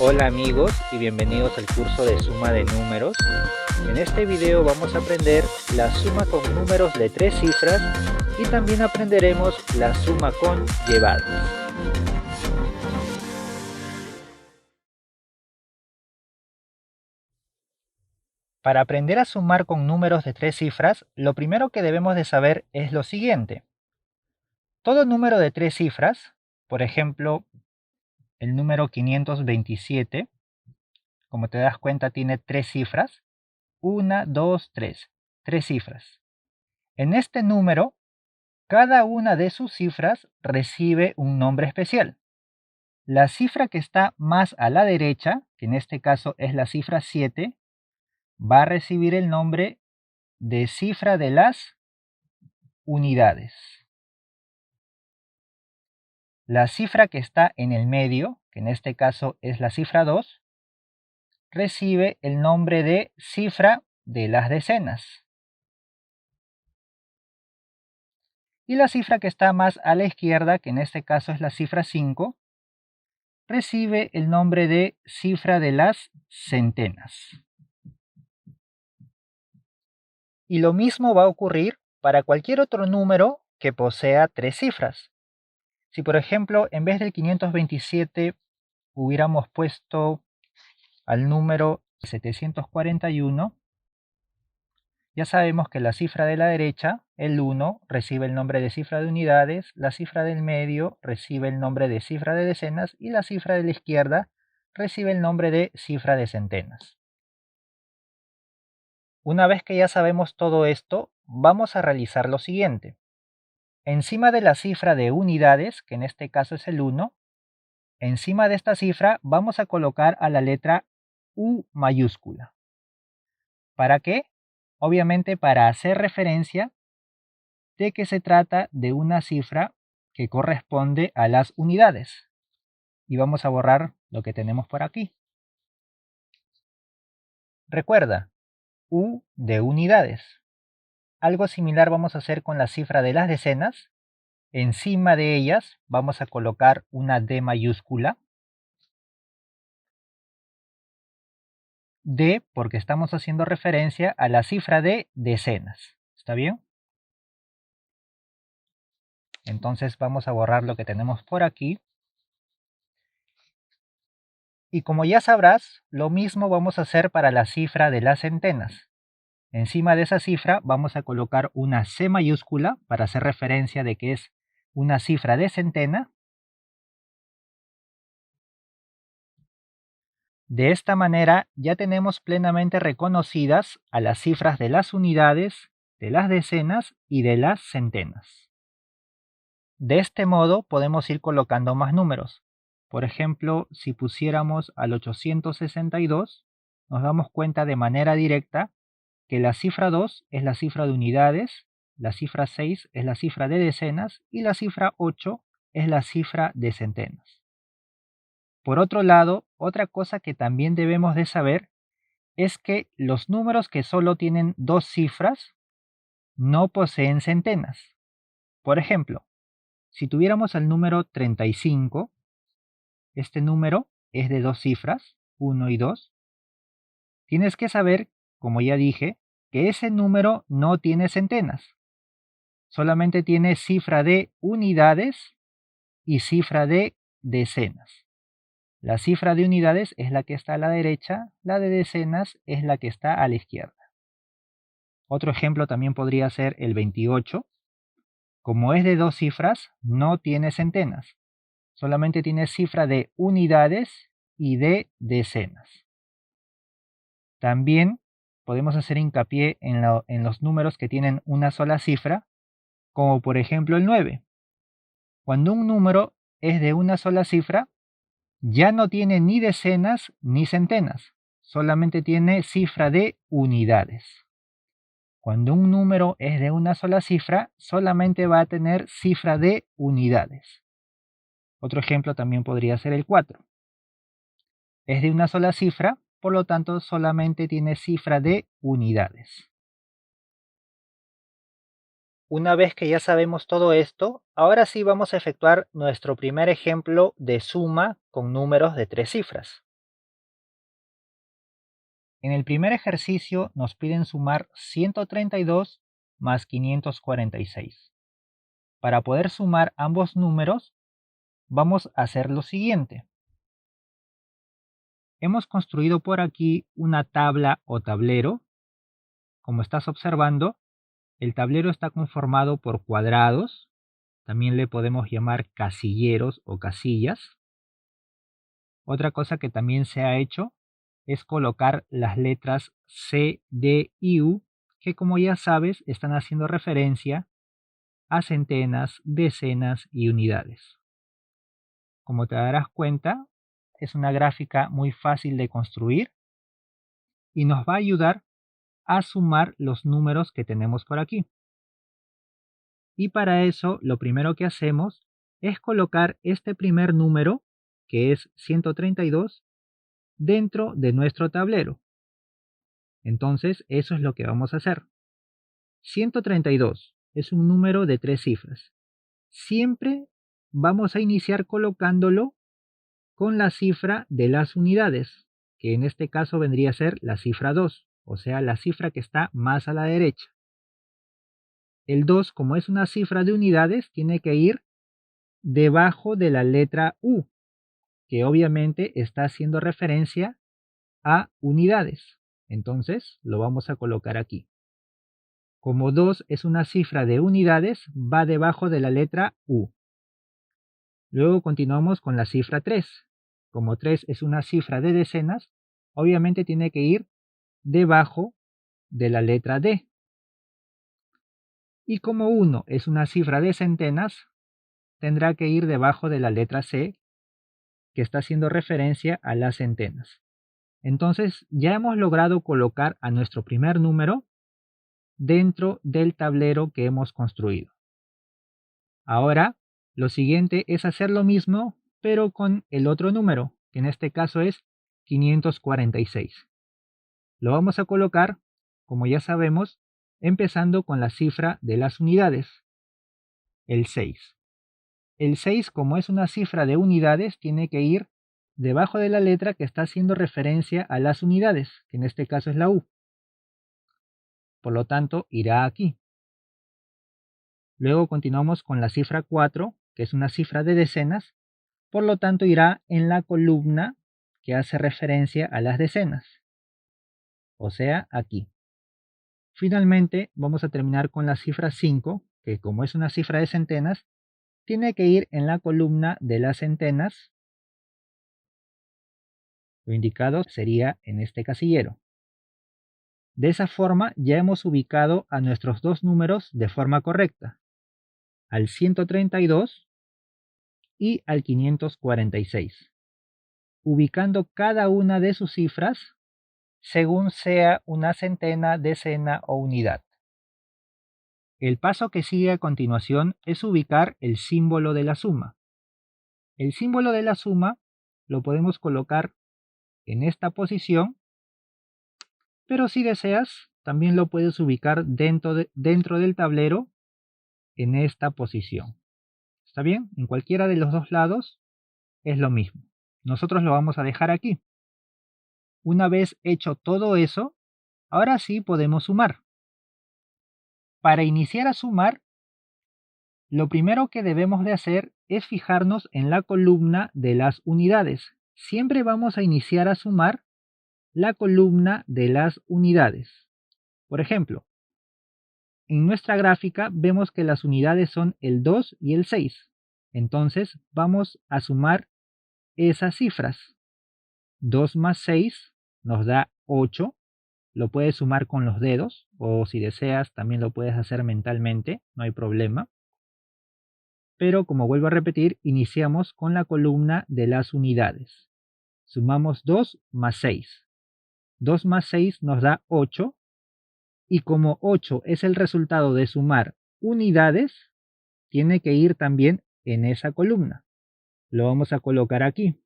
Hola amigos y bienvenidos al curso de suma de números. En este video vamos a aprender la suma con números de 3 cifras y también aprenderemos la suma con llevadas. Para aprender a sumar con números de 3 cifras, lo primero que debemos de saber es lo siguiente. Todo número de 3 cifras, por ejemplo, el número 527, como te das cuenta tiene 3 cifras. 1, 2, 3. 3 cifras. En este número, cada una de sus cifras recibe un nombre especial. La cifra que está más a la derecha, que en este caso es la cifra 7, va a recibir el nombre de cifra de las unidades. La cifra que está en el medio, que en este caso es la cifra 2, recibe el nombre de cifra de las decenas. Y la cifra que está más a la izquierda, que en este caso es la cifra 5, recibe el nombre de cifra de las centenas. Y lo mismo va a ocurrir para cualquier otro número que posea 3 cifras. Si por ejemplo en vez del 527 hubiéramos puesto al número 741, ya sabemos que la cifra de la derecha, el 1, recibe el nombre de cifra de unidades, la cifra del medio recibe el nombre de cifra de decenas y la cifra de la izquierda recibe el nombre de cifra de centenas. Una vez que ya sabemos todo esto, vamos a realizar lo siguiente. Encima de la cifra de unidades, que en este caso es el 1, encima de esta cifra vamos a colocar a la letra U mayúscula. ¿Para qué? Obviamente para hacer referencia de que se trata de una cifra que corresponde a las unidades. Y vamos a borrar lo que tenemos por aquí. Recuerda, U de unidades. Algo similar vamos a hacer con la cifra de las decenas. Encima de ellas vamos a colocar una D mayúscula. D porque estamos haciendo referencia a la cifra de decenas. ¿Está bien? Entonces vamos a borrar lo que tenemos por aquí. Y como ya sabrás, lo mismo vamos a hacer para la cifra de las centenas. Encima de esa cifra vamos a colocar una C mayúscula para hacer referencia de que es una cifra de centena. De esta manera ya tenemos plenamente reconocidas a las cifras de las unidades, de las decenas y de las centenas. De este modo podemos ir colocando más números. Por ejemplo, si pusiéramos al 862, nos damos cuenta de manera directa que la cifra 2 es la cifra de unidades, la cifra 6 es la cifra de decenas y la cifra 8 es la cifra de centenas. Por otro lado, otra cosa que también debemos de saber es que los números que solo tienen 2 cifras no poseen centenas. Por ejemplo, si tuviéramos el número 35, este número es de 2 cifras, 1 y 2. Tienes que saber, como ya dije, que ese número no tiene centenas. Solamente tiene cifra de unidades y cifra de decenas. La cifra de unidades es la que está a la derecha, la de decenas es la que está a la izquierda. Otro ejemplo también podría ser el 28. Como es de 2 cifras, no tiene centenas. Solamente tiene cifra de unidades y de decenas. También podemos hacer hincapié en los números que tienen una sola cifra, como por ejemplo el 9. Cuando un número es de una sola cifra, ya no tiene ni decenas ni centenas, solamente tiene cifra de unidades. Cuando un número es de una sola cifra, solamente va a tener cifra de unidades. Otro ejemplo también podría ser el 4. Es de una sola cifra, por lo tanto solamente tiene cifra de unidades. Una vez que ya sabemos todo esto, ahora sí vamos a efectuar nuestro primer ejemplo de suma con números de 3 cifras. En el primer ejercicio nos piden sumar 132 más 546. Para poder sumar ambos números, vamos a hacer lo siguiente. Hemos construido por aquí una tabla o tablero. Como estás observando, el tablero está conformado por cuadrados. También le podemos llamar casilleros o casillas. Otra cosa que también se ha hecho es colocar las letras C, D y U, que como ya sabes están haciendo referencia a centenas, decenas y unidades. Como te darás cuenta, es una gráfica muy fácil de construir y nos va a ayudar a sumar los números que tenemos por aquí. Y para eso lo primero que hacemos es colocar este primer número, que es 132, dentro de nuestro tablero. Entonces eso es lo que vamos a hacer. 132 es un número de 3 cifras. Siempre vamos a iniciar colocándolo con la cifra de las unidades, que en este caso vendría a ser la cifra 2, o sea, la cifra que está más a la derecha. El 2, como es una cifra de unidades, tiene que ir debajo de la letra U, que obviamente está haciendo referencia a unidades. Entonces lo vamos a colocar aquí. Como 2 es una cifra de unidades, va debajo de la letra U. Luego continuamos con la cifra 3. Como 3 es una cifra de decenas, obviamente tiene que ir debajo de la letra D. Y como 1 es una cifra de centenas, tendrá que ir debajo de la letra C, que está haciendo referencia a las centenas. Entonces ya hemos logrado colocar a nuestro primer número dentro del tablero que hemos construido. Ahora, lo siguiente es hacer lo mismo, pero con el otro número, que en este caso es 546. Lo vamos a colocar, como ya sabemos, empezando con la cifra de las unidades, el 6. El 6, como es una cifra de unidades, tiene que ir debajo de la letra que está haciendo referencia a las unidades, que en este caso es la U. Por lo tanto, irá aquí. Luego continuamos con la cifra 4, que es una cifra de decenas, por lo tanto irá en la columna que hace referencia a las decenas, o sea, aquí. Finalmente vamos a terminar con la cifra 5, que como es una cifra de centenas, tiene que ir en la columna de las centenas. Lo indicado sería en este casillero. De esa forma ya hemos ubicado a nuestros dos números de forma correcta, al 132 y al 546, ubicando cada una de sus cifras según sea una centena, decena o unidad. El paso que sigue a continuación es ubicar el símbolo de la suma. El símbolo de la suma lo podemos colocar en esta posición, pero si deseas, también lo puedes ubicar dentro del tablero en esta posición. ¿Está bien? En cualquiera de los dos lados es lo mismo. Nosotros lo vamos a dejar aquí. Una vez hecho todo eso, ahora sí podemos sumar. Para iniciar a sumar, lo primero que debemos de hacer es fijarnos en la columna de las unidades. Siempre vamos a iniciar a sumar la columna de las unidades. Por ejemplo, en nuestra gráfica vemos que las unidades son el 2 y el 6. Entonces vamos a sumar esas cifras. 2 más 6 nos da 8. Lo puedes sumar con los dedos o si deseas también lo puedes hacer mentalmente, no hay problema. Pero como vuelvo a repetir, iniciamos con la columna de las unidades. Sumamos 2 más 6. 2 más 6 nos da 8. Y como 8 es el resultado de sumar unidades, tiene que ir también en esa columna. Lo vamos a colocar aquí.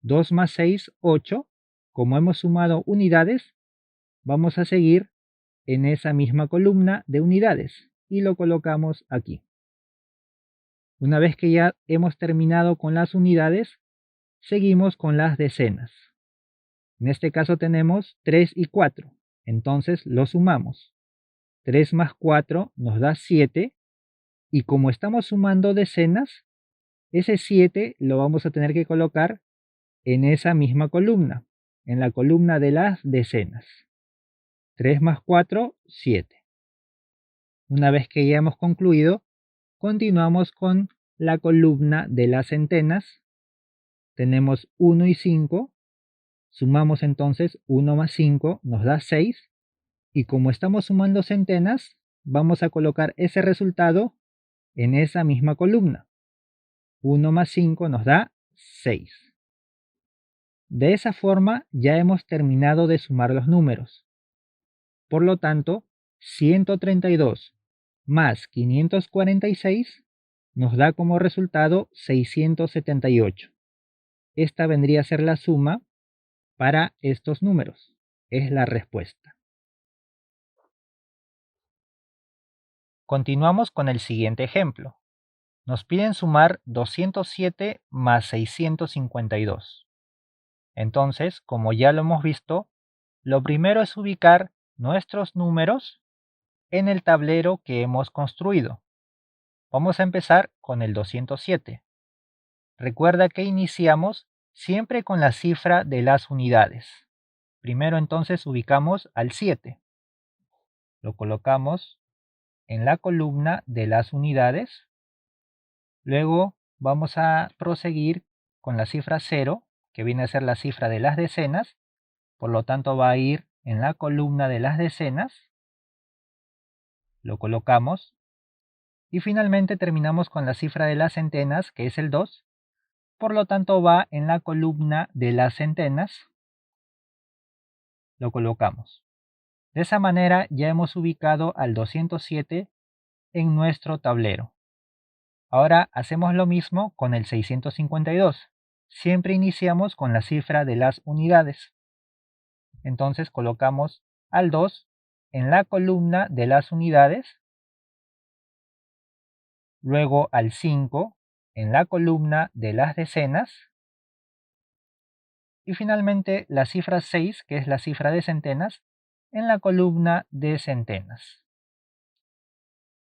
2 más 6, 8. Como hemos sumado unidades, vamos a seguir en esa misma columna de unidades y lo colocamos aquí. Una vez que ya hemos terminado con las unidades, seguimos con las decenas. En este caso tenemos 3 y 4. Entonces lo sumamos. 3 más 4 nos da 7. Y como estamos sumando decenas, ese 7 lo vamos a tener que colocar en esa misma columna, en la columna de las decenas. 3 más 4, 7. Una vez que ya hemos concluido, continuamos con la columna de las centenas. Tenemos 1 y 5. Sumamos entonces 1 más 5 nos da 6. Y como estamos sumando centenas, vamos a colocar ese resultado en esa misma columna. 1 más 5 nos da 6. De esa forma ya hemos terminado de sumar los números. Por lo tanto, 132 más 546 nos da como resultado 678. Esta vendría a ser la suma para estos números. Es la respuesta. Continuamos con el siguiente ejemplo. Nos piden sumar 207 más 652. Entonces, como ya lo hemos visto, lo primero es ubicar nuestros números en el tablero que hemos construido. Vamos a empezar con el 207. Recuerda que iniciamos siempre con la cifra de las unidades. Primero entonces ubicamos al 7. Lo colocamos en la columna de las unidades. Luego vamos a proseguir con la cifra 0, que viene a ser la cifra de las decenas. Por lo tanto va a ir en la columna de las decenas. Lo colocamos. Y finalmente terminamos con la cifra de las centenas, que es el 2. Por lo tanto va en la columna de las centenas. Lo colocamos. De esa manera ya hemos ubicado al 207 en nuestro tablero. Ahora hacemos lo mismo con el 652. Siempre iniciamos con la cifra de las unidades. Entonces colocamos al 2 en la columna de las unidades. Luego al 5 en la columna de las decenas. Y finalmente la cifra 6, que es la cifra de centenas, en la columna de centenas.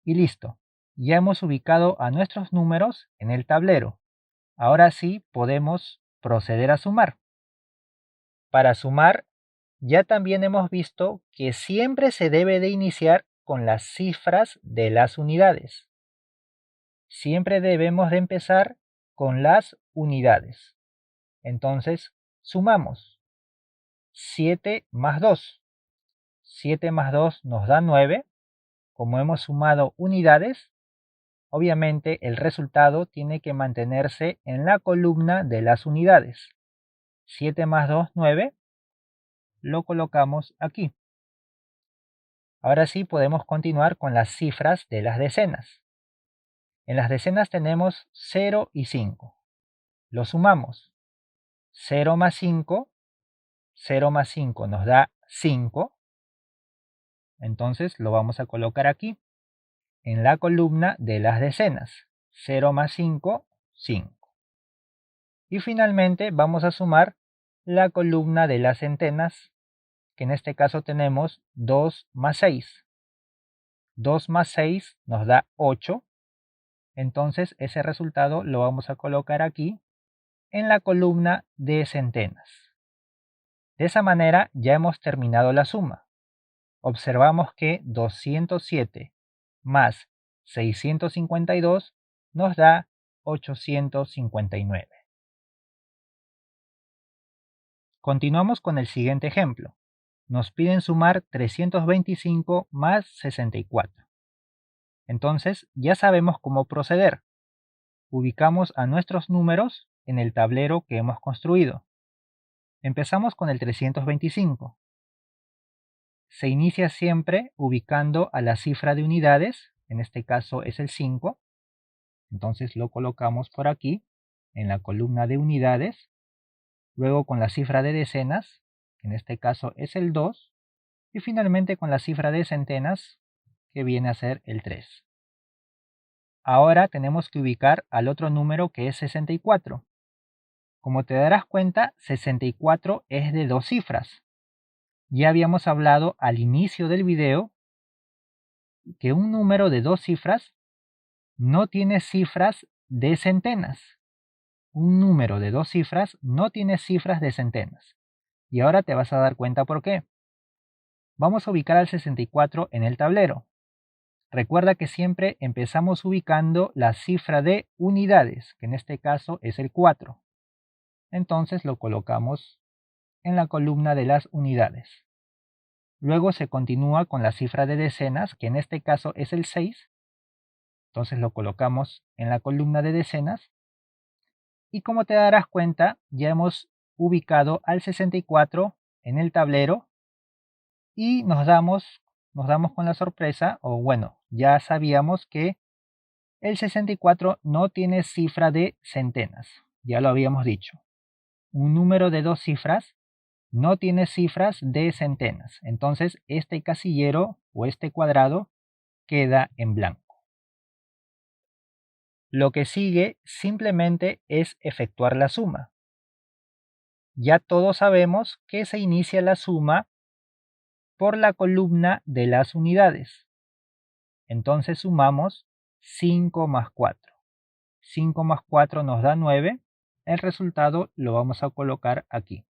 Y listo. Ya hemos ubicado a nuestros números en el tablero. Ahora sí podemos proceder a sumar. Para sumar, ya también hemos visto que siempre se debe de iniciar con las cifras de las unidades. Siempre debemos de empezar con las unidades. Entonces, sumamos 7 más 2. 7 más 2 nos da 9. Como hemos sumado unidades, obviamente el resultado tiene que mantenerse en la columna de las unidades. 7 más 2, 9. Lo colocamos aquí. Ahora sí podemos continuar con las cifras de las decenas. En las decenas tenemos 0 y 5. Lo sumamos. 0 más 5. 0 más 5 nos da 5. Entonces lo vamos a colocar aquí, en la columna de las decenas. 0 más 5, 5. Y finalmente vamos a sumar la columna de las centenas, que en este caso tenemos 2 más 6. 2 más 6 nos da 8. Entonces ese resultado lo vamos a colocar aquí, en la columna de centenas. De esa manera ya hemos terminado la suma. Observamos que 207 más 652 nos da 859. Continuamos con el siguiente ejemplo. Nos piden sumar 325 más 64. Entonces ya sabemos cómo proceder. Ubicamos a nuestros números en el tablero que hemos construido. Empezamos con el 325. Se inicia siempre ubicando a la cifra de unidades, en este caso es el 5. Entonces lo colocamos por aquí, en la columna de unidades. Luego con la cifra de decenas, que en este caso es el 2. Y finalmente con la cifra de centenas, que viene a ser el 3. Ahora tenemos que ubicar al otro número que es 64. Como te darás cuenta, 64 es de 2 cifras. Ya habíamos hablado al inicio del video que un número de 2 cifras no tiene cifras de centenas. Un número de 2 cifras no tiene cifras de centenas. Y ahora te vas a dar cuenta por qué. Vamos a ubicar al 64 en el tablero. Recuerda que siempre empezamos ubicando la cifra de unidades, que en este caso es el 4. Entonces lo colocamos en la columna de las unidades. Luego se continúa con la cifra de decenas, que en este caso es el 6. Entonces lo colocamos en la columna de decenas. Y como te darás cuenta, ya hemos ubicado al 64 en el tablero y nos damos con la sorpresa, o bueno, ya sabíamos que el 64 no tiene cifra de centenas, ya lo habíamos dicho. Un número de 2 cifras no tiene cifras de centenas, entonces este casillero o este cuadrado queda en blanco. Lo que sigue simplemente es efectuar la suma. Ya todos sabemos que se inicia la suma por la columna de las unidades. Entonces sumamos 5 más 4. 5 más 4 nos da 9. El resultado lo vamos a colocar aquí.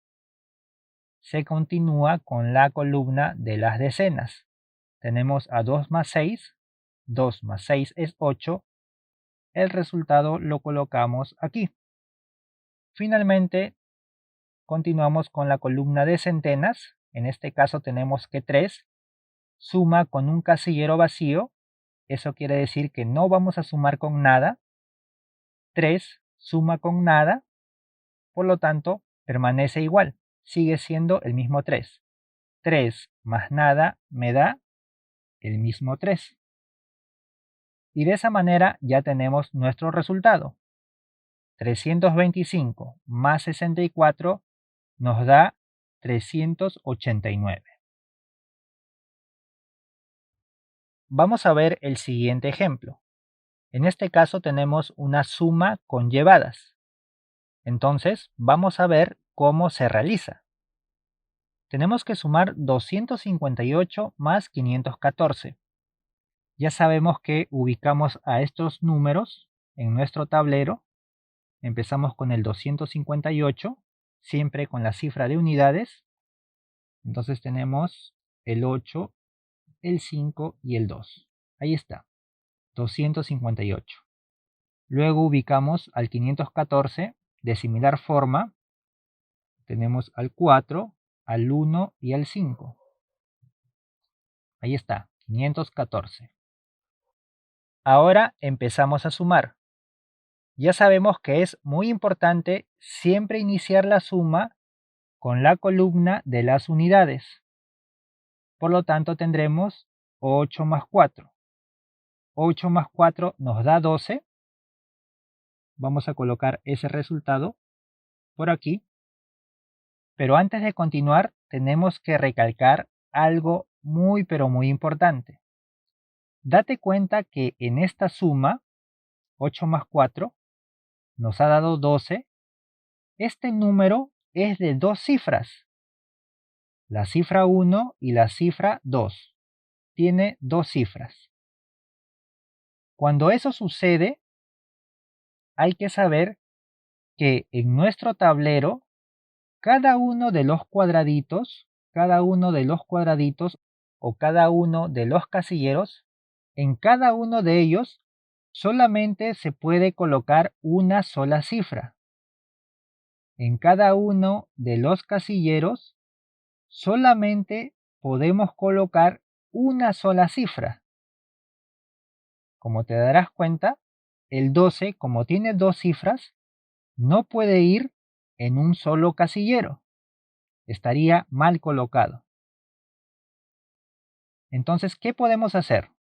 Se continúa con la columna de las decenas. Tenemos a 2 más 6. 2 más 6 es 8. El resultado lo colocamos aquí. Finalmente, continuamos con la columna de centenas. En este caso tenemos que 3 suma con un casillero vacío. Eso quiere decir que no vamos a sumar con nada. 3 suma con nada. Por lo tanto, permanece igual. Sigue siendo el mismo 3. 3 más nada me da el mismo 3. Y de esa manera ya tenemos nuestro resultado. 325 más 64 nos da 389. Vamos a ver el siguiente ejemplo. En este caso tenemos una suma con llevadas. Entonces vamos a ver cómo se realiza. Tenemos que sumar 258 más 514. Ya sabemos que ubicamos a estos números en nuestro tablero. Empezamos con el 258, siempre con la cifra de unidades. Entonces tenemos el 8, el 5 y el 2. Ahí está, 258. Luego ubicamos al 514 de similar forma. Tenemos al 4, al 1 y al 5. Ahí está, 514. Ahora empezamos a sumar. Ya sabemos que es muy importante siempre iniciar la suma con la columna de las unidades. Por lo tanto tendremos 8 más 4. 8 más 4 nos da 12. Vamos a colocar ese resultado por aquí. Pero antes de continuar tenemos que recalcar algo muy pero muy importante. Date cuenta que en esta suma, 8 más 4, nos ha dado 12. Este número es de 2 cifras. La cifra 1 y la cifra 2. Tiene 2 cifras. Cuando eso sucede, hay que saber que en nuestro tablero, cada uno de los cuadraditos o cada uno de los casilleros, en cada uno de ellos solamente se puede colocar una sola cifra. En cada uno de los casilleros solamente podemos colocar una sola cifra. Como te darás cuenta, el 12, como tiene 2 cifras, no puede ir en un solo casillero. Estaría mal colocado. Entonces, ¿qué podemos hacer?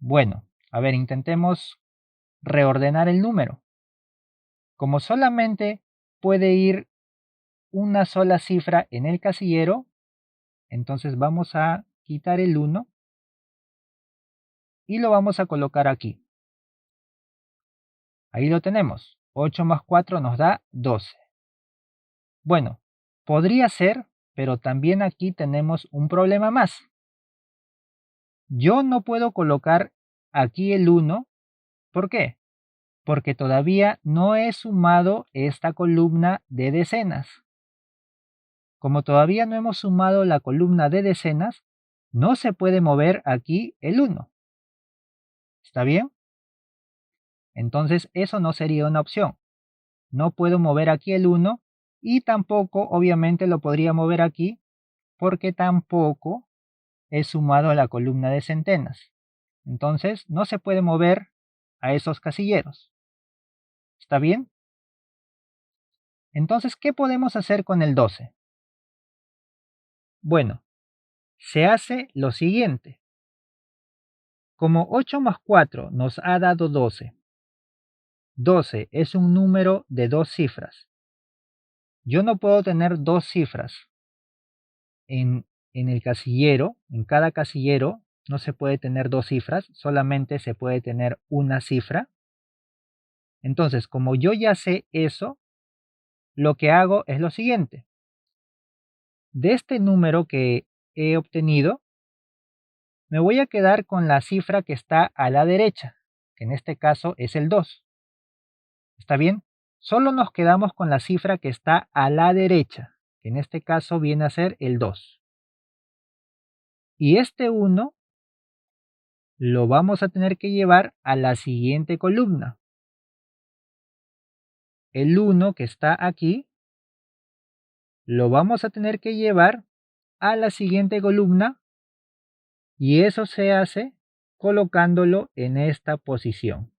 Bueno, a ver, intentemos reordenar el número. Como solamente puede ir una sola cifra en el casillero, entonces vamos a quitar el 1 y lo vamos a colocar aquí. Ahí lo tenemos, 8 más 4 nos da 12. Bueno, podría ser, pero también aquí tenemos un problema más. Yo no puedo colocar aquí el 1. ¿Por qué? Porque todavía no he sumado esta columna de decenas. Como todavía no hemos sumado la columna de decenas, no se puede mover aquí el 1. ¿Está bien? Entonces eso no sería una opción. No puedo mover aquí el 1 y tampoco obviamente lo podría mover aquí porque tampoco he sumado la columna de centenas. Entonces no se puede mover a esos casilleros. ¿Está bien? Entonces, ¿qué podemos hacer con el 12? Bueno, se hace lo siguiente. Como 8 más 4 nos ha dado 12. 12 es un número de 2 cifras. Yo no puedo tener 2 cifras. En el casillero, en cada casillero, no se puede tener 2 cifras, solamente se puede tener una cifra. Entonces, como yo ya sé eso, lo que hago es lo siguiente. De este número que he obtenido, me voy a quedar con la cifra que está a la derecha, que en este caso es el 2. ¿Está bien? Solo nos quedamos con la cifra que está a la derecha, que en este caso viene a ser el 2. Y este 1 lo vamos a tener que llevar a la siguiente columna. El 1 que está aquí lo vamos a tener que llevar a la siguiente columna y eso se hace colocándolo en esta posición.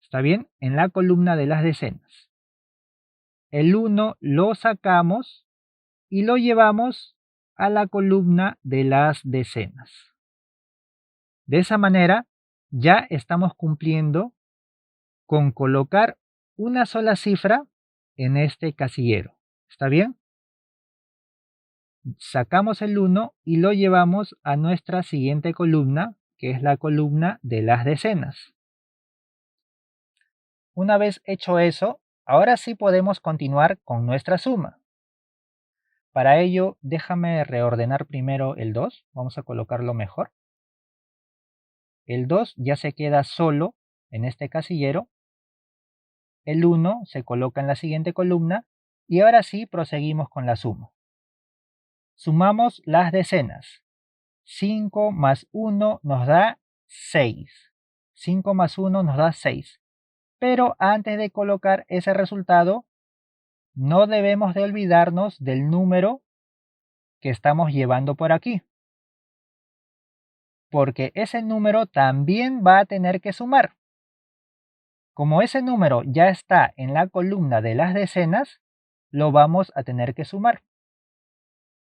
¿Está bien? En la columna de las decenas. El 1 lo sacamos y lo llevamos a la columna de las decenas. De esa manera ya estamos cumpliendo con colocar una sola cifra en este casillero. ¿Está bien? Sacamos el 1 y lo llevamos a nuestra siguiente columna, que es la columna de las decenas. Una vez hecho eso, ahora sí podemos continuar con nuestra suma. Para ello, déjame reordenar primero el 2. Vamos a colocarlo mejor. El 2 ya se queda solo en este casillero. El 1 se coloca en la siguiente columna y ahora sí proseguimos con la suma. Sumamos las decenas. 5 más 1 nos da 6. 5 más 1 nos da 6. Pero antes de colocar ese resultado, no debemos de olvidarnos del número que estamos llevando por aquí. Porque ese número también va a tener que sumar. Como ese número ya está en la columna de las decenas, lo vamos a tener que sumar.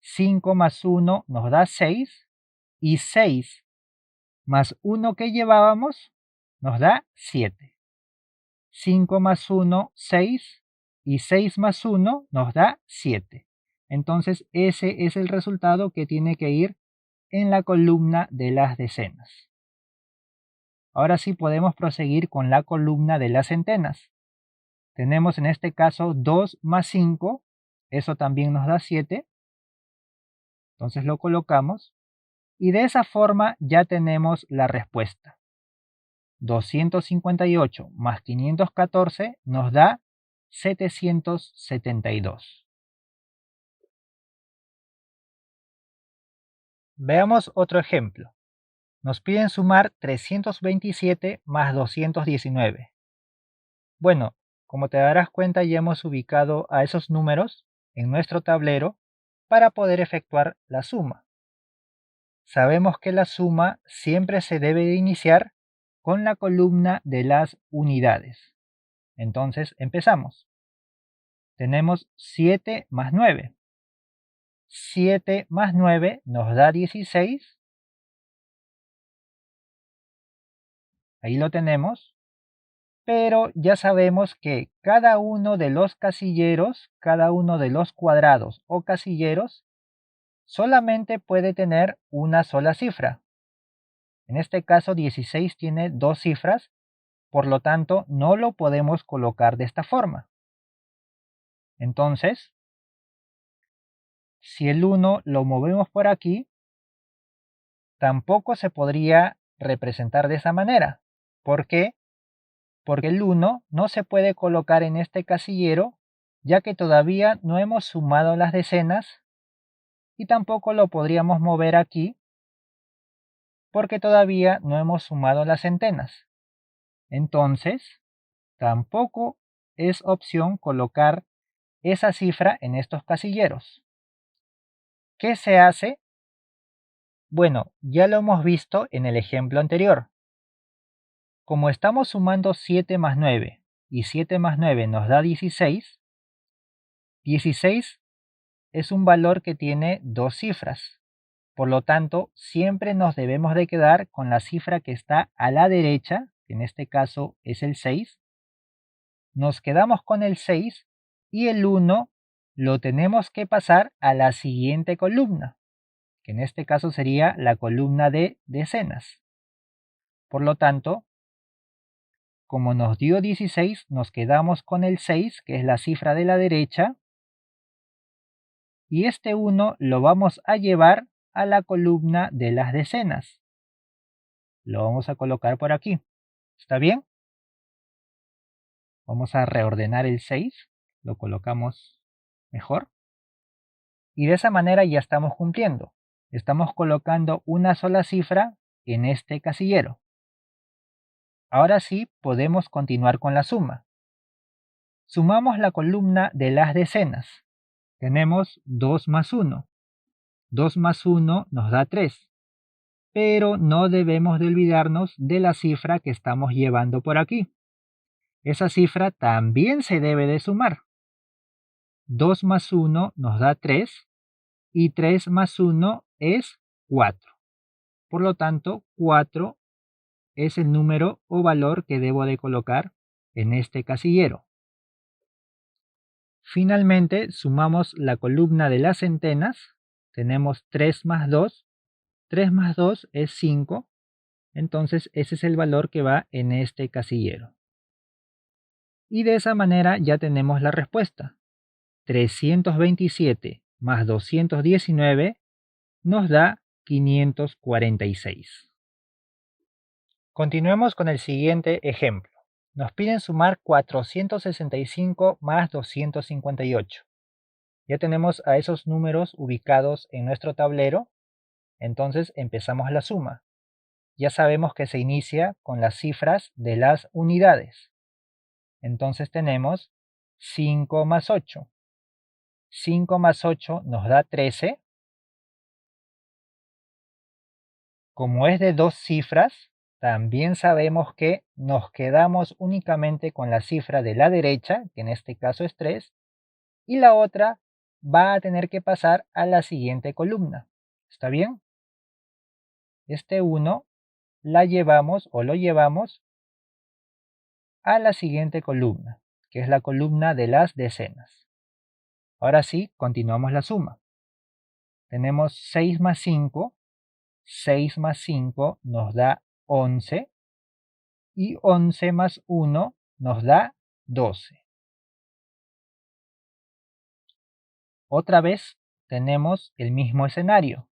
5 más 1 nos da 6 y 6 más 1 que llevábamos nos da 7. 5 más 1, 6 y 6 más 1 nos da 7. Entonces ese es el resultado que tiene que ir en la columna de las decenas. Ahora sí podemos proseguir con la columna de las centenas. Tenemos en este caso 2 más 5, eso también nos da 7. Entonces lo colocamos y de esa forma ya tenemos la respuesta. 258 más 514 nos da 772. Veamos otro ejemplo. Nos piden sumar 327 más 219. Bueno, como te darás cuenta ya hemos ubicado a esos números en nuestro tablero para poder efectuar la suma. Sabemos que la suma siempre se debe de iniciar con la columna de las unidades. Entonces empezamos. Tenemos 7 más 9. 7 más 9 nos da 16. Ahí lo tenemos. Pero ya sabemos que cada uno de los casilleros, cada uno de los cuadrados o casilleros, solamente puede tener una sola cifra. En este caso 16 tiene dos cifras Por lo tanto, no lo podemos colocar de esta forma. Entonces, si el 1 lo movemos por aquí, tampoco se podría representar de esa manera. ¿Por qué? Porque el 1 no se puede colocar en este casillero, ya que todavía no hemos sumado las decenas, y tampoco lo podríamos mover aquí, porque todavía no hemos sumado las centenas. Entonces, tampoco es opción colocar esa cifra en estos casilleros. ¿Qué se hace? Bueno, ya lo hemos visto en el ejemplo anterior. Como estamos sumando 7 más 9 y 7 más 9 nos da 16, 16 es un valor que tiene dos cifras. Por lo tanto, siempre nos debemos de quedar con la cifra que está a la derecha, que en este caso es el 6. Nos quedamos con el 6 y el 1 lo tenemos que pasar a la siguiente columna, que en este caso sería la columna de decenas. Por lo tanto, como nos dio 16, nos quedamos con el 6, que es la cifra de la derecha, y este 1 lo vamos a llevar a la columna de las decenas. Lo vamos a colocar por aquí. ¿Está bien? Vamos a reordenar el 6, lo colocamos mejor. Y de esa manera ya estamos cumpliendo. Estamos colocando una sola cifra en este casillero. Ahora sí podemos continuar con la suma. Sumamos la columna de las decenas. Tenemos 2 más 1. 2 más 1 nos da 3. Pero no debemos de olvidarnos de la cifra que estamos llevando por aquí. Esa cifra también se debe de sumar. 2 más 1 nos da 3 y 3 más 1 es 4. Por lo tanto, 4 es el número o valor que debo de colocar en este casillero. Finalmente, sumamos la columna de las centenas. Tenemos 3 más 2. 3 más 2 es 5. Entonces, ese es el valor que va en este casillero. Y de esa manera ya tenemos la respuesta. 327 más 219 nos da 546. Continuemos con el siguiente ejemplo. Nos piden sumar 465 más 258. Ya tenemos a esos números ubicados en nuestro tablero, entonces empezamos la suma. Ya sabemos que se inicia con las cifras de las unidades. Entonces tenemos 5 más 8. 5 más 8 nos da 13. Como es de dos cifras, también sabemos que nos quedamos únicamente con la cifra de la derecha, que en este caso es 3, y la otra va a tener que pasar a la siguiente columna. ¿Está bien? Este 1 la llevamos o lo llevamos a la siguiente columna, que es la columna de las decenas. Ahora sí, continuamos la suma. Tenemos 6 más 5. 6 más 5 nos da 11. Y 11 más 1 nos da 12. Otra vez tenemos el mismo escenario.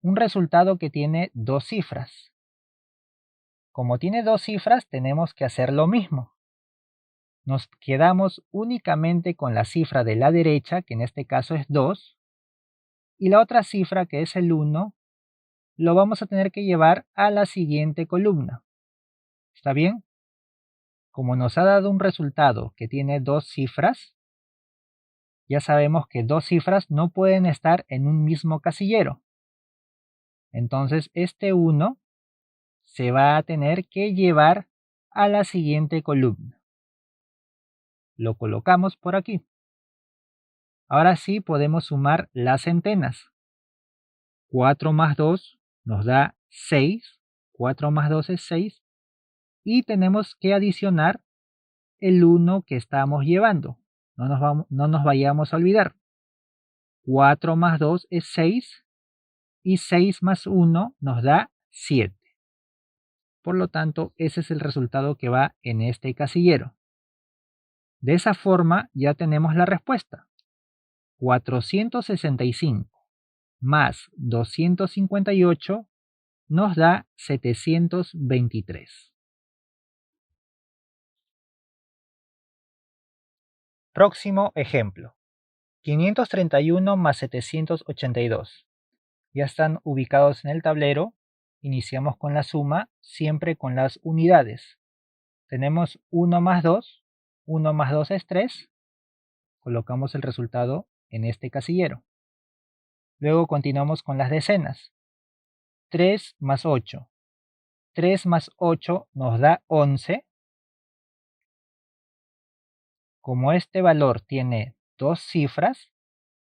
Un resultado que tiene dos cifras. Como tiene dos cifras, tenemos que hacer lo mismo. Nos quedamos únicamente con la cifra de la derecha, que en este caso es 2, y la otra cifra, que es el 1, lo vamos a tener que llevar a la siguiente columna. ¿Está bien? Como nos ha dado un resultado que tiene dos cifras, ya sabemos que dos cifras no pueden estar en un mismo casillero. Entonces este 1 se va a tener que llevar a la siguiente columna. Lo colocamos por aquí. Ahora sí podemos sumar las centenas. 4 más 2 nos da 6. 4 más 2 es 6. Y tenemos que adicionar el 1 que estamos llevando. No nos vayamos a olvidar. 4 más 2 es 6. Y 6 más 1 nos da 7. Por lo tanto, ese es el resultado que va en este casillero. De esa forma ya tenemos la respuesta. 465 más 258 nos da 723. Próximo ejemplo. 531 más 782. Ya están ubicados en el tablero. Iniciamos con la suma, siempre con las unidades. Tenemos 1 más 2. 1 más 2 es 3. Colocamos el resultado en este casillero. Luego continuamos con las decenas. 3 más 8. 3 más 8 nos da 11. Como este valor tiene dos cifras,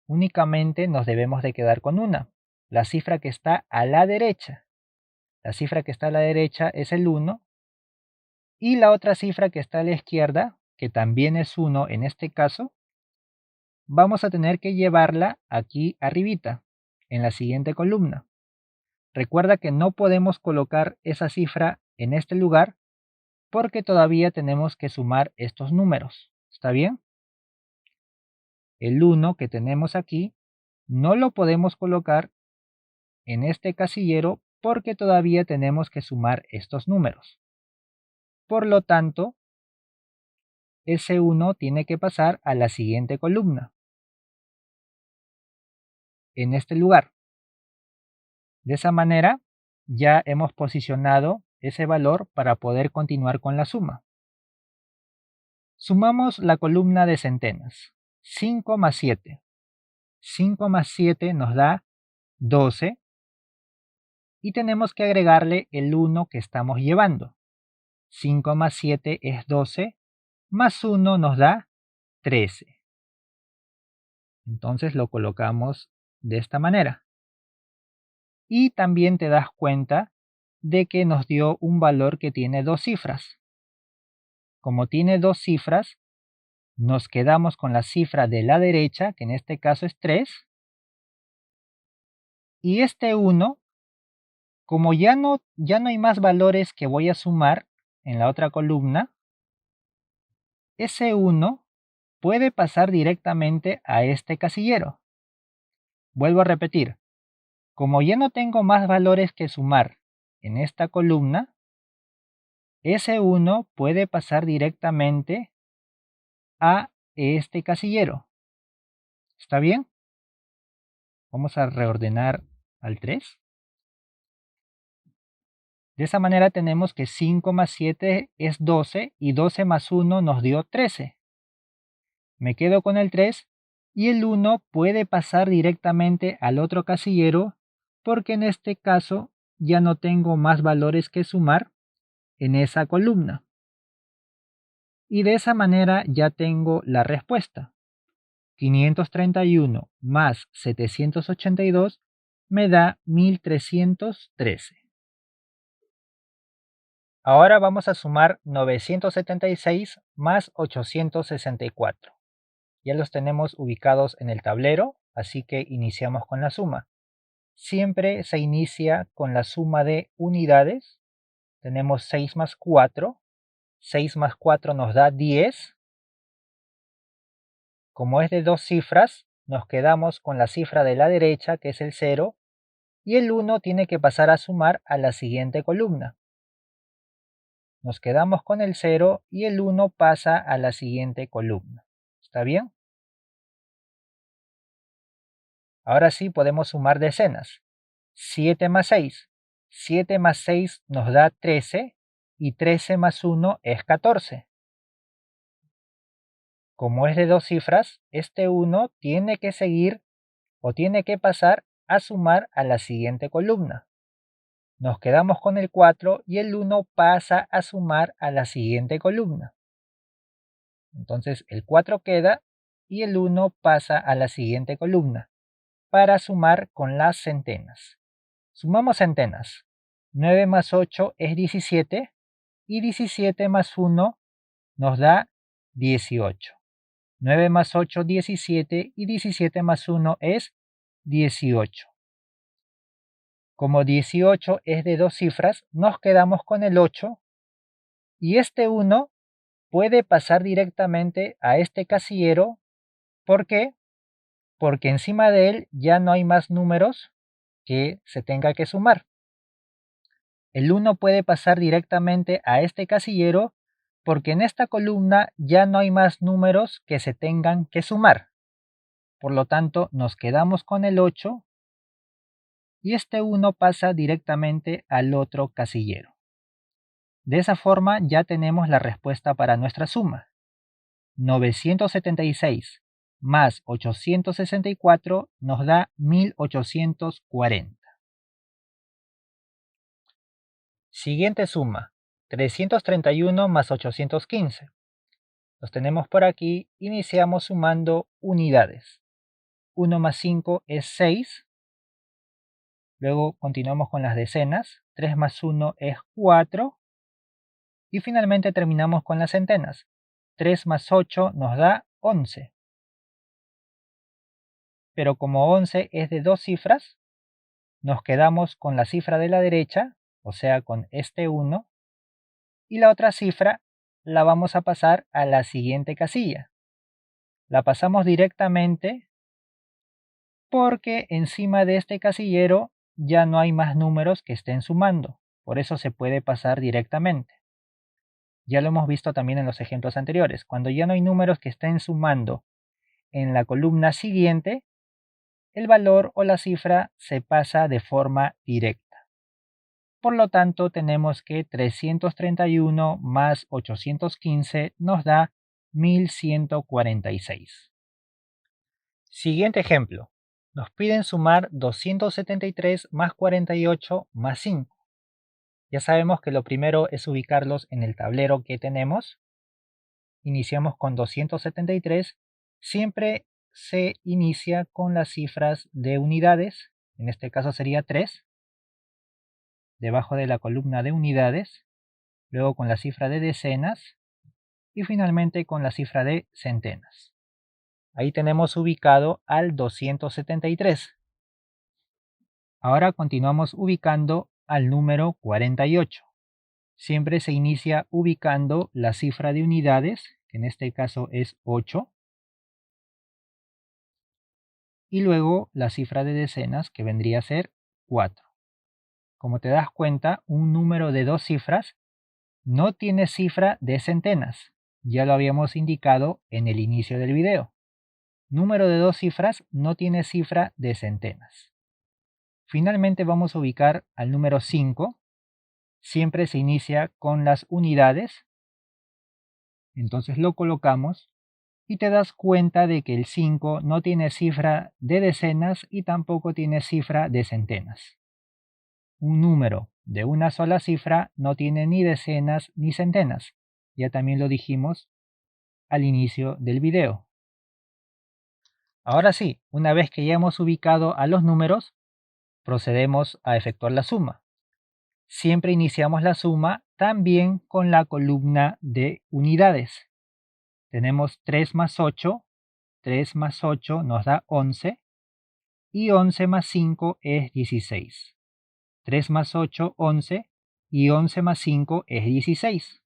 únicamente nos debemos de quedar con una, la cifra que está a la derecha. La cifra que está a la derecha es el 1 y la otra cifra que está a la izquierda, que también es 1 en este caso, vamos a tener que llevarla aquí arribita, en la siguiente columna. Recuerda que no podemos colocar esa cifra en este lugar porque todavía tenemos que sumar estos números. ¿Está bien? El 1 que tenemos aquí no lo podemos colocar en este casillero porque todavía tenemos que sumar estos números. Por lo tanto, ese 1 tiene que pasar a la siguiente columna, en este lugar. De esa manera, ya hemos posicionado ese valor para poder continuar con la suma. Sumamos la columna de centenas. 5 más 7. 5 más 7 nos da 12. Y tenemos que agregarle el 1 que estamos llevando. 5 más 7 es 12, más 1 nos da 13. Entonces lo colocamos de esta manera. Y también te das cuenta de que nos dio un valor que tiene dos cifras. Como tiene dos cifras, nos quedamos con la cifra de la derecha, que en este caso es 3. Y este 1, como ya no hay más valores que voy a sumar en la otra columna, ese 1 puede pasar directamente a este casillero. Vuelvo a repetir, como ya no tengo más valores que sumar en esta columna, ese 1 puede pasar directamente a este casillero. ¿Está bien? Vamos a reordenar al 3. De esa manera tenemos que 5 más 7 es 12 y 12 más 1 nos dio 13. Me quedo con el 3 y el 1 puede pasar directamente al otro casillero porque en este caso ya no tengo más valores que sumar en esa columna. Y de esa manera ya tengo la respuesta. 531 más 782 me da 1313. Ahora vamos a sumar 976 más 864. Ya los tenemos ubicados en el tablero, así que iniciamos con la suma. Siempre se inicia con la suma de unidades. Tenemos 6 más 4. 6 más 4 nos da 10. Como es de dos cifras, nos quedamos con la cifra de la derecha, que es el 0, y el 1 tiene que pasar a sumar a la siguiente columna. Nos quedamos con el 0 y el 1 pasa a la siguiente columna. ¿Está bien? Ahora sí podemos sumar decenas. 7 más 6. 7 más 6 nos da 13 y 13 más 1 es 14. Como es de dos cifras, este 1 tiene que seguir o tiene que pasar a sumar a la siguiente columna. Nos quedamos con el 4 y el 1 pasa a sumar a la siguiente columna. Entonces el 4 queda y el 1 pasa a la siguiente columna para sumar con las centenas. Sumamos centenas. 9 más 8 es 17 y 17 más 1 nos da 18. 9 más 8, 17 y 17 más 1 es 18. Como 18 es de dos cifras, nos quedamos con el 8 y este 1 puede pasar directamente a este casillero. ¿Por qué? Porque encima de él ya no hay más números que se tenga que sumar. El 1 puede pasar directamente a este casillero porque en esta columna ya no hay más números que se tengan que sumar. Por lo tanto, nos quedamos con el 8 y este 1 pasa directamente al otro casillero. De esa forma ya tenemos la respuesta para nuestra suma. 976 más 864 nos da 1840. Siguiente suma, 331 más 815. Los tenemos por aquí, iniciamos sumando unidades. 1 más 5 es 6. Luego continuamos con las decenas. 3 más 1 es 4. Y finalmente terminamos con las centenas. 3 más 8 nos da 11. Pero como 11 es de dos cifras, nos quedamos con la cifra de la derecha, o sea con este 1, y la otra cifra la vamos a pasar a la siguiente casilla. La pasamos directamente porque encima de este casillero ya no hay más números que estén sumando, por eso se puede pasar directamente. Ya lo hemos visto también en los ejemplos anteriores. Cuando ya no hay números que estén sumando en la columna siguiente, el valor o la cifra se pasa de forma directa. Por lo tanto, tenemos que 331 más 815 nos da 1146. Siguiente ejemplo. Nos piden sumar 273 más 48 más 5. Ya sabemos que lo primero es ubicarlos en el tablero que tenemos. Iniciamos con 273. Siempre se inicia con las cifras de unidades. En este caso sería 3. Debajo de la columna de unidades. Luego con la cifra de decenas. Y finalmente con la cifra de centenas. Ahí tenemos ubicado al 273. Ahora continuamos ubicando al número 48. Siempre se inicia ubicando la cifra de unidades, que en este caso es 8. Y luego la cifra de decenas, que vendría a ser 4. Como te das cuenta, un número de dos cifras no tiene cifra de centenas. Ya lo habíamos indicado en el inicio del video. Número de dos cifras no tiene cifra de centenas. Finalmente vamos a ubicar al número 5. Siempre se inicia con las unidades. Entonces lo colocamos y te das cuenta de que el 5 no tiene cifra de decenas y tampoco tiene cifra de centenas. Un número de una sola cifra no tiene ni decenas ni centenas. Ya también lo dijimos al inicio del video. Ahora sí, una vez que ya hemos ubicado a los números, procedemos a efectuar la suma. Siempre iniciamos la suma también con la columna de unidades. Tenemos 3 más 8. 3 más 8 nos da 11. Y 11 más 5 es 16. 3 más 8, 11. Y 11 más 5 es 16.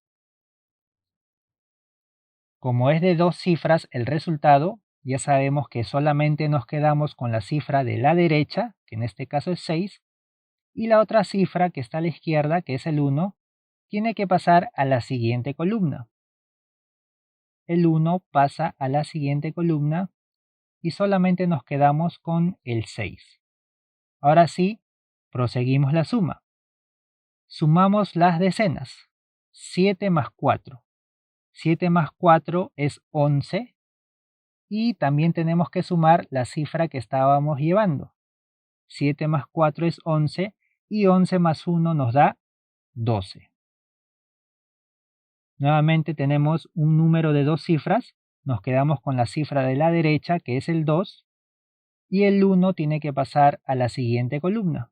Como es de dos cifras el resultado, ya sabemos que solamente nos quedamos con la cifra de la derecha, que en este caso es 6, y la otra cifra que está a la izquierda, que es el 1, tiene que pasar a la siguiente columna. El 1 pasa a la siguiente columna y solamente nos quedamos con el 6. Ahora sí, proseguimos la suma. Sumamos las decenas. 7 más 4. 7 más 4 es 11. Y también tenemos que sumar la cifra que estábamos llevando. 7 más 4 es 11 y 11 más 1 nos da 12. Nuevamente tenemos un número de dos cifras. Nos quedamos con la cifra de la derecha, que es el 2. Y el 1 tiene que pasar a la siguiente columna.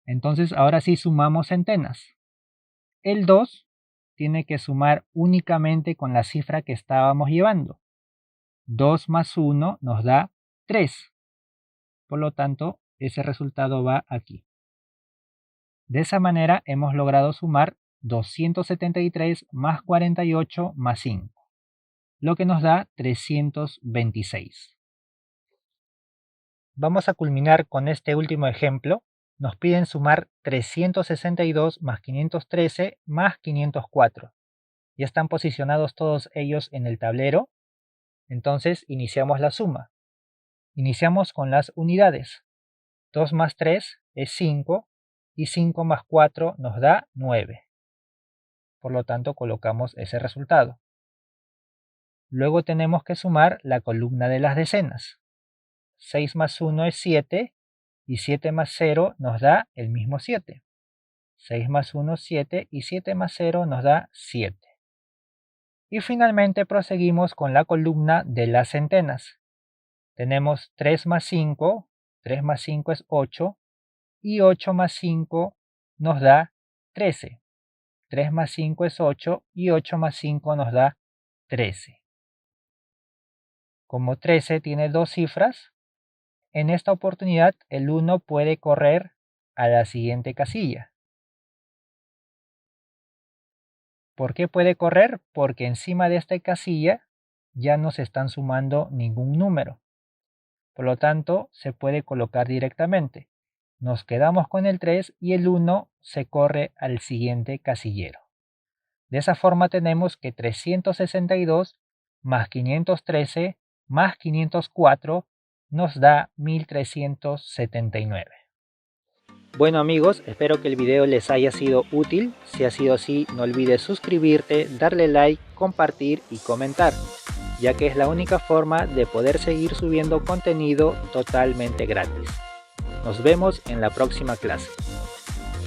Entonces ahora sí sumamos centenas. El 2 tiene que sumar únicamente con la cifra que estábamos llevando. 2 más 1 nos da 3. por lo tanto ese resultado va aquí. De esa manera hemos logrado sumar 273 más 48 más 5, lo que nos da 326. Vamos a culminar con este último ejemplo. Nos piden sumar 362 más 513 más 504. Ya están posicionados todos ellos en el tablero. Entonces iniciamos la suma. Iniciamos con las unidades. 2 más 3 es 5 y 5 más 4 nos da 9. Por lo tanto colocamos ese resultado. Luego tenemos que sumar la columna de las decenas. 6 más 1 es 7 y 7 más 0 nos da el mismo 7. 6 más 1 es 7 y 7 más 0 nos da 7. Y finalmente proseguimos con la columna de las centenas. Tenemos 3 más 5 es 8 y 8 más 5 nos da 13. 3 más 5 es 8 y 8 más 5 nos da 13. Como 13 tiene dos cifras, en esta oportunidad el 1 puede correr a la siguiente casilla. ¿Por qué puede correr? Porque encima de esta casilla ya no se están sumando ningún número. Por lo tanto, se puede colocar directamente. Nos quedamos con el 3 y el 1 se corre al siguiente casillero. De esa forma tenemos que 362 más 513 más 504 nos da 1379. Bueno amigos, espero que el video les haya sido útil. Si ha sido así, no olvides suscribirte, darle like, compartir y comentar, ya que es la única forma de poder seguir subiendo contenido totalmente gratis. Nos vemos en la próxima clase.